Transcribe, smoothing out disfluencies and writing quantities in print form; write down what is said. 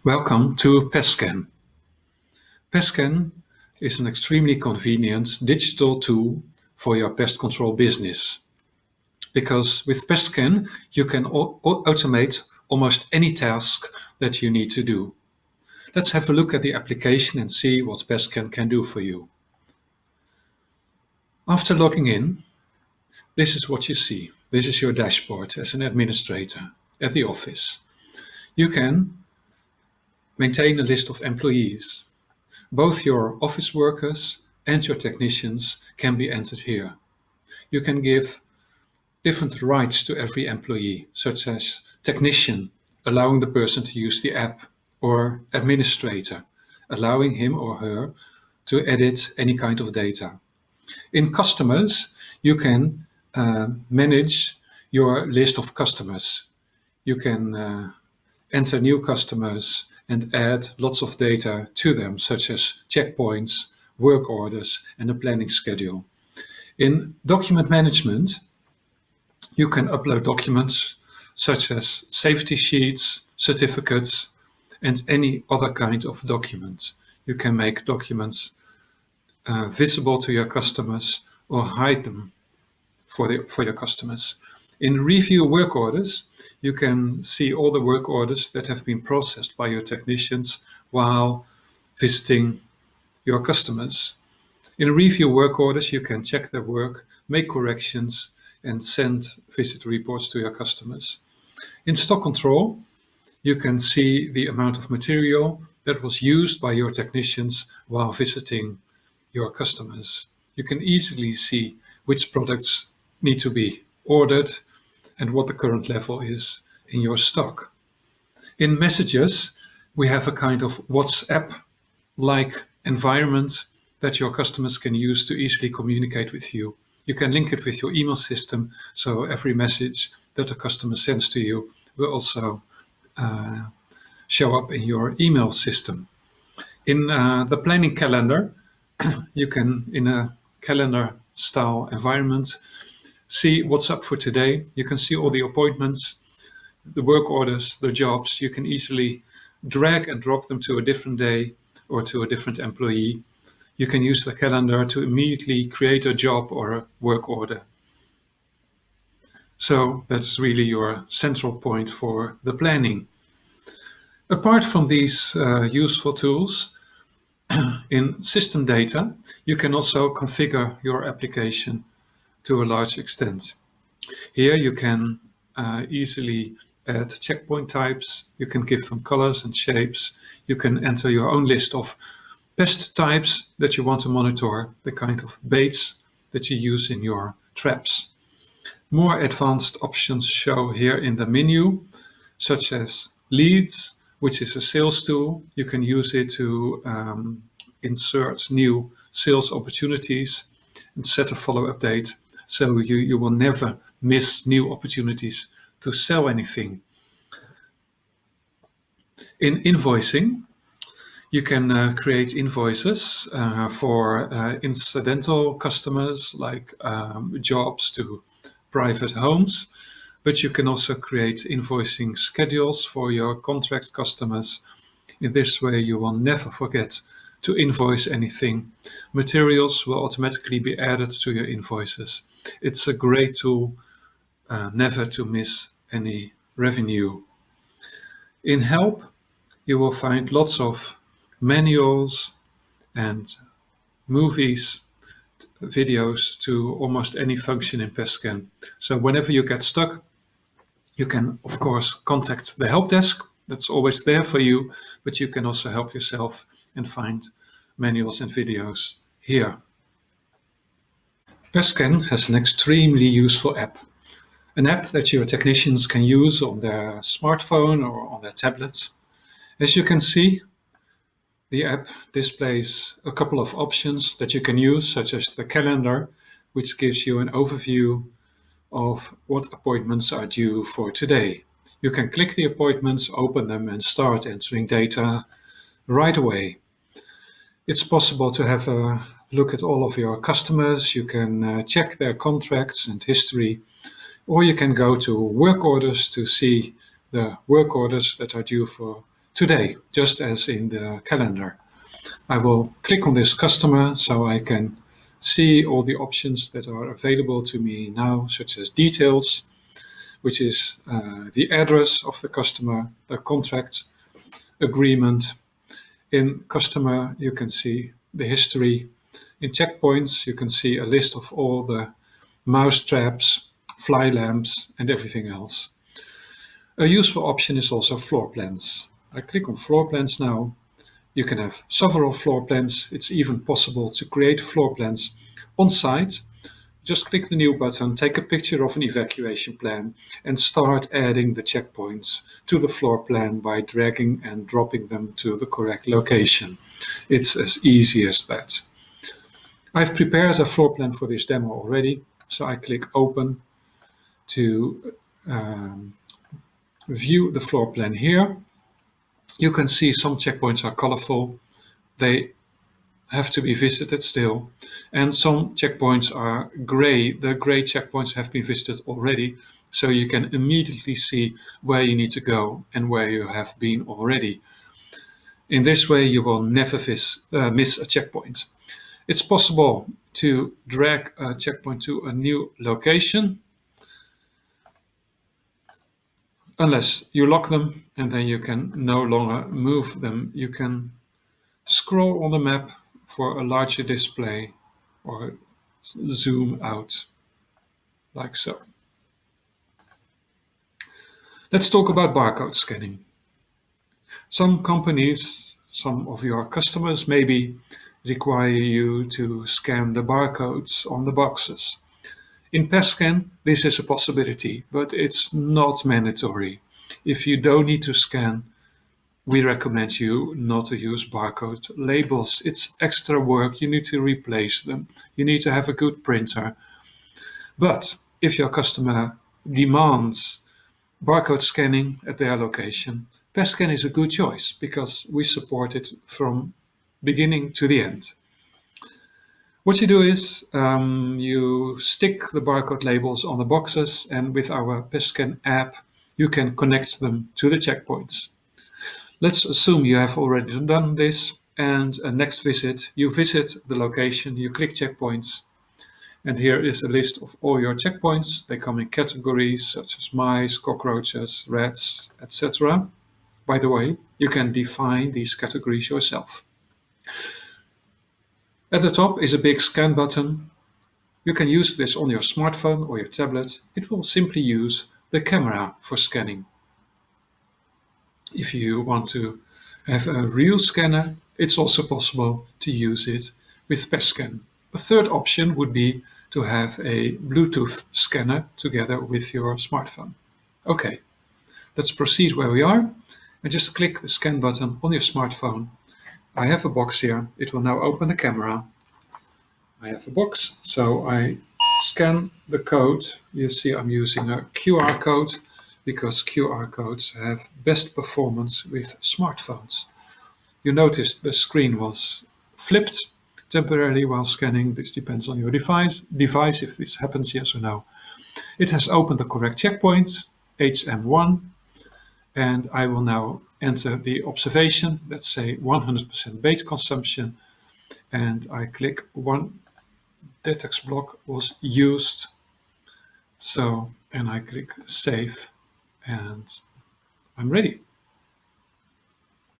Welcome to PestScan. PestScan is an extremely convenient digital tool for your pest control business. Because with PestScan, you can automate almost any task that you need to do. Let's have a look at the application and see what PestScan can do for you. After logging in, this is what you see. This is your dashboard as an administrator at the office. You can maintain a list of employees. Both your office workers and your technicians can be entered here. You can give different rights to every employee, such as technician, allowing the person to use the app, or administrator, allowing him or her to edit any kind of data. In customers, you can manage your list of customers. You can enter new customers and add lots of data to them, such as checkpoints, work orders, and a planning schedule. In document management, you can upload documents such as safety sheets, certificates, and any other kind of document. You can make documents visible to your customers or hide them for your customers. In review work orders, you can see all the work orders that have been processed by your technicians while visiting your customers. In review work orders, you can check their work, make corrections, and send visit reports to your customers. In stock control, you can see the amount of material that was used by your technicians while visiting your customers. You can easily see which products need to be ordered and what the current level is in your stock. In messages, we have a kind of WhatsApp-like environment that your customers can use to easily communicate with you. You can link it with your email system, so every message that a customer sends to you will also show up in your email system. In the planning calendar, you can, in a calendar-style environment, see what's up for today. You can see all the appointments, the work orders, the jobs. You can easily drag and drop them to a different day or to a different employee. You can use the calendar to immediately create a job or a work order. So that's really your central point for the planning. Apart from these useful tools, in system data, you can also configure your application to a large extent. Here you can easily add checkpoint types. You can give them colors and shapes. You can enter your own list of pest types that you want to monitor, the kind of baits that you use in your traps. More advanced options show here in the menu, such as leads, which is a sales tool. You can use it to insert new sales opportunities and set a follow-up date, so you will never miss new opportunities to sell anything. In invoicing, you can create invoices for incidental customers, like jobs to private homes, but you can also create invoicing schedules for your contract customers. In this way, you will never forget to invoice anything. Materials will automatically be added to your invoices. It's a great tool never to miss any revenue. In help, you will find lots of manuals and movies, videos to almost any function in PestScan. So whenever you get stuck, you can, of course, contact the help desk. That's always there for you, but you can also help yourself and find manuals and videos here. PestScan has an extremely useful app. An app that your technicians can use on their smartphone or on their tablets. As you can see, the app displays a couple of options that you can use, such as the calendar, which gives you an overview of what appointments are due for today. You can click the appointments, open them, and start entering data right away. It's possible to have a look at all of your customers. You can check their contracts and history, or you can go to work orders to see the work orders that are due for today, just as in the calendar. I will click on this customer so I can see all the options that are available to me now, such as details, which is the address of the customer, the contract, agreement. In customer, you can see the history. In checkpoints, you can see a list of all the mouse traps, fly lamps, and everything else. A useful option is also floor plans. I click on floor plans now. You can have several floor plans. It's even possible to create floor plans on site. Just click the new button, take a picture of an evacuation plan, and start adding the checkpoints to the floor plan by dragging and dropping them to the correct location. It's as easy as that. I've prepared a floor plan for this demo already, so I click Open to view the floor plan here. You can see some checkpoints are colorful. They have to be visited still, and some checkpoints are gray. The gray checkpoints have been visited already, so you can immediately see where you need to go and where you have been already. In this way, you will never miss a checkpoint. It's possible to drag a checkpoint to a new location, unless you lock them, and then you can no longer move them. You can scroll on the map for a larger display or zoom out like so. Let's talk about barcode scanning. Some companies, some of your customers maybe require you to scan the barcodes on the boxes. In PestScan, this is a possibility, but it's not mandatory. If you don't need to scan, we recommend you not to use barcode labels. It's extra work. You need to replace them. You need to have a good printer. But if your customer demands barcode scanning at their location, PestScan is a good choice because we support it from beginning to the end. What you do is you stick the barcode labels on the boxes, and with our PestScan app, you can connect them to the checkpoints. Let's assume you have already done this, and next visit, you visit the location, you click checkpoints, and here is a list of all your checkpoints. They come in categories such as mice, cockroaches, rats, etc. By the way, you can define these categories yourself. At the top is a big scan button. You can use this on your smartphone or your tablet. It will simply use the camera for scanning. If you want to have a real scanner, it's also possible to use it with PestScan. A third option would be to have a Bluetooth scanner together with your smartphone. Okay, let's proceed where we are, and just click the scan button on your smartphone. I have a box here. It will now open the camera. I have a box, so I scan the code. You see I'm using a QR code because QR codes have best performance with smartphones. You noticed the screen was flipped temporarily while scanning. This depends on your device if this happens, yes or no. It has opened the correct checkpoint, HM1, and I will now enter the observation. Let's say 100% bait consumption, and I click one text block was used. So, and I click save, and I'm ready.